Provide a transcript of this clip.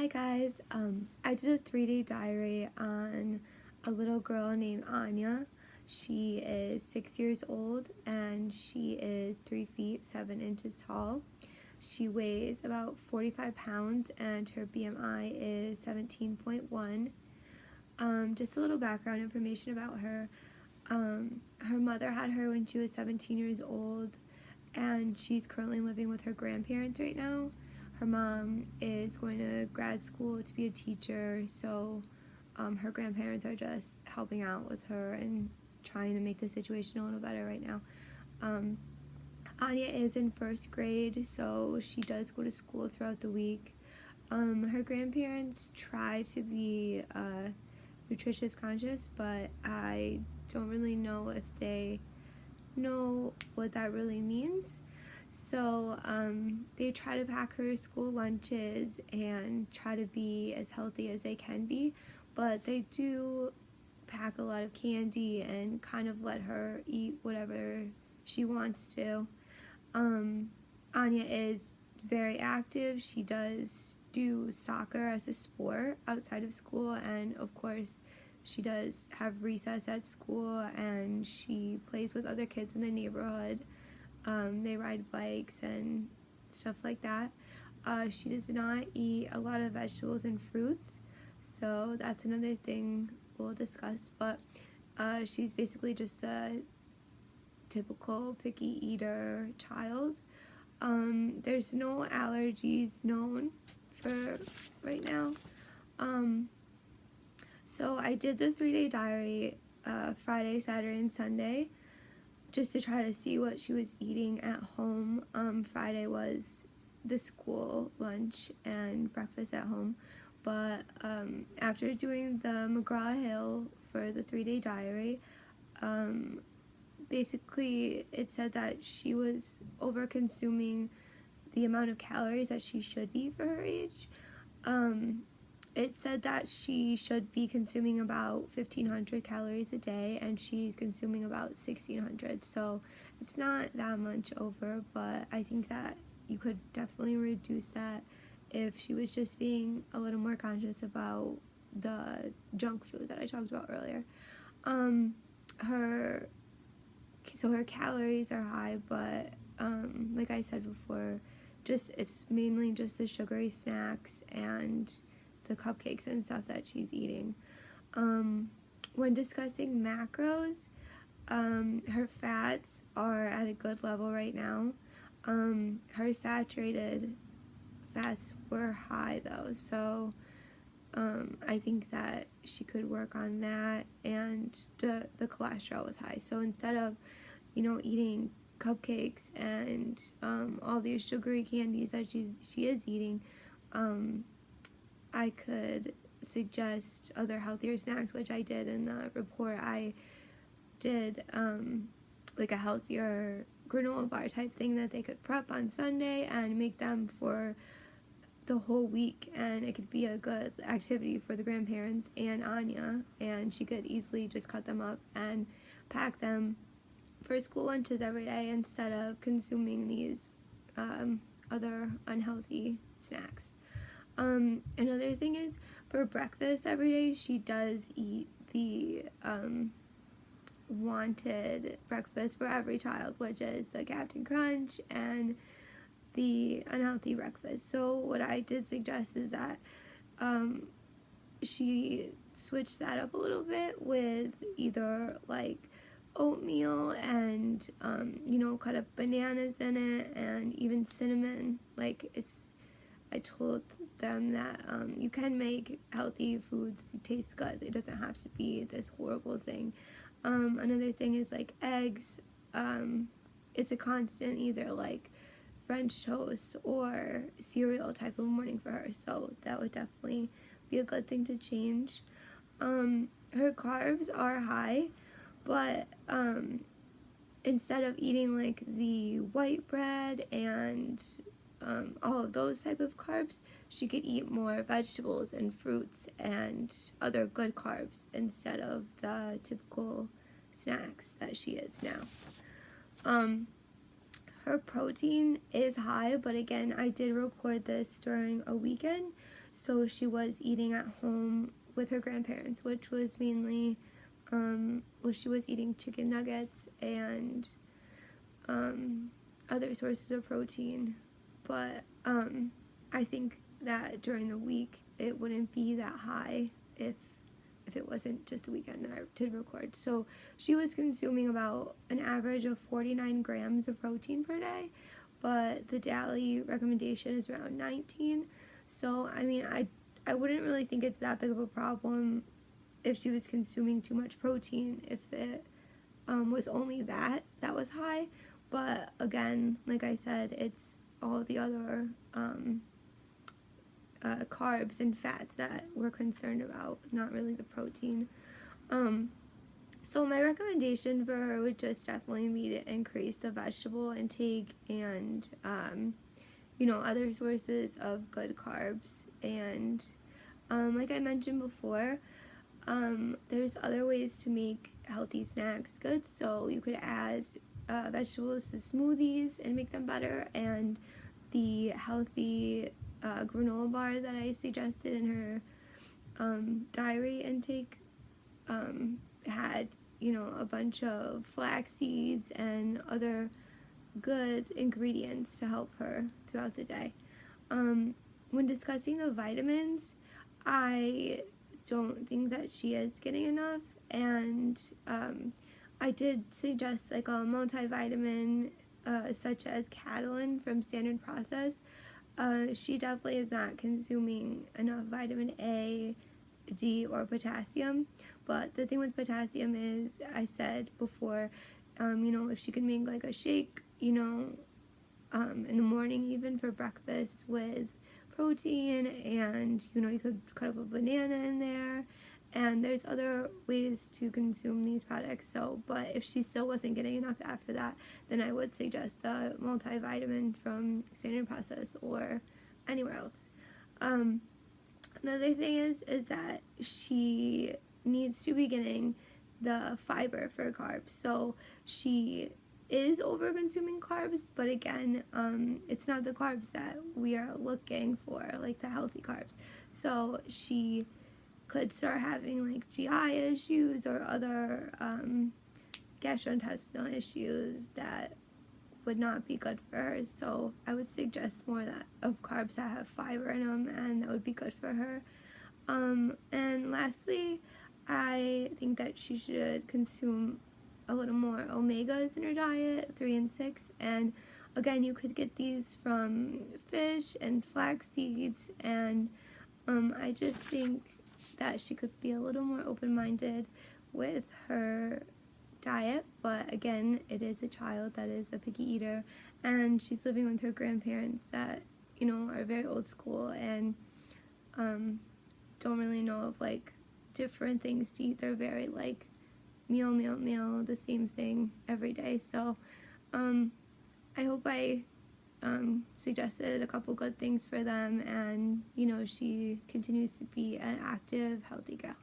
Hi guys, I did a 3-day diary on a little girl named Anya. She is 6 years old and she is 3 feet 7 inches tall. She weighs about 45 pounds and her BMI is 17.1. Just a little background information about her. Her mother had her when she was 17 years old and she's currently living with her grandparents right now. Her mom is going to grad school to be a teacher, so her grandparents are just helping out with her and trying to make the situation a little better right now. Anya is in first grade, so she does go to school throughout the week. Her grandparents try to be nutritious conscious, but I don't really know if they know what that really means. So they try to pack her school lunches and try to be as healthy as they can be, but they do pack a lot of candy and kind of let her eat whatever she wants to. Anya is very active. She does do soccer as a sport outside of school, and of course she does have recess at school, and she plays with other kids in the neighborhood. They ride bikes and stuff like that. She does not eat a lot of vegetables and fruits, so that's another thing we'll discuss, but she's basically just a typical picky eater child. There's no allergies known for right now. So I did the 3-day diary Friday, Saturday, and Sunday, just to try to see what she was eating at home. Friday was the school lunch and breakfast at home, but after doing the McGraw-Hill for the 3-day diary, basically it said that she was over consuming the amount of calories that she should eat for her age. It said that she should be consuming about 1,500 calories a day, and she's consuming about 1,600, so it's not that much over, but I think that you could definitely reduce that if she was just being a little more conscious about the junk food that I talked about earlier. Her calories are high, but like I said before, it's mainly just the sugary snacks and the cupcakes and stuff that she's eating. When discussing macros, her fats are at a good level right now. Her saturated fats were high though, so I think that she could work on that, and the cholesterol was high, so instead of eating cupcakes and all these sugary candies that she is eating, I could suggest other healthier snacks, which I did in the report. I did like a healthier granola bar type thing that they could prep on Sunday and make them for the whole week, and it could be a good activity for the grandparents and Anya, and she could easily just cut them up and pack them for school lunches every day instead of consuming these other unhealthy snacks. Another thing is, for breakfast every day, she does eat the wanted breakfast for every child, which is the Captain Crunch and the unhealthy breakfast. So what I did suggest is that she switch that up a little bit with either like oatmeal and cut up bananas in it, and even cinnamon. I told them that you can make healthy foods taste good. It doesn't have to be this horrible thing. Another thing is like eggs. It's a constant either like French toast or cereal type of morning for her, so that would definitely be a good thing to change. Her carbs are high, but instead of eating like the white bread and all of those type of carbs, she could eat more vegetables and fruits and other good carbs instead of the typical snacks that she is now. Her protein is high, but again, I did record this during a weekend, So she was eating at home with her grandparents, which was mainly, she was eating chicken nuggets and other sources of protein. But I think that during the week it wouldn't be that high if it wasn't just the weekend that I did record. So she was consuming about an average of 49 grams of protein per day, but the daily recommendation is around 19. So I mean, I wouldn't really think it's that big of a problem if she was consuming too much protein, if it was only that was high. But again, like I said, it's all the other carbs and fats that we're concerned about, not really the protein. So my recommendation for her would just definitely be to increase the vegetable intake and other sources of good carbs. And like I mentioned before, there's other ways to make healthy snacks good. So you could add vegetables to smoothies and make them better, and the healthy granola bar that I suggested in her diary intake had a bunch of flax seeds and other good ingredients to help her throughout the day. When discussing the vitamins, I don't think that she is getting enough, and I did suggest like a multivitamin such as Catalin from Standard Process. She definitely is not consuming enough vitamin A, D, or potassium. But the thing with potassium is, I said before, if she could make like a shake, in the morning even for breakfast with protein, and you could cut up a banana in there, and there's other ways to consume these products. So, but if she still wasn't getting enough after that, then I would suggest a multivitamin from Standard Process or anywhere else. Another thing is that she needs to be getting the fiber for carbs. So she is over consuming carbs, but again, it's not the carbs that we are looking for, like the healthy carbs. So she could start having like GI issues or other gastrointestinal issues that would not be good for her. So I would suggest more of carbs that have fiber in them, and that would be good for her. And lastly, I think that she should consume a little more omegas in her diet, 3 and 6, and again, you could get these from fish and flax seeds, and I just think that she could be a little more open-minded with her diet. But again, it is a child that is a picky eater, and she's living with her grandparents that are very old school and don't really know of like different things to eat. They're very like meal, the same thing every day. So I hope I suggested a couple good things for them, and she continues to be an active, healthy girl.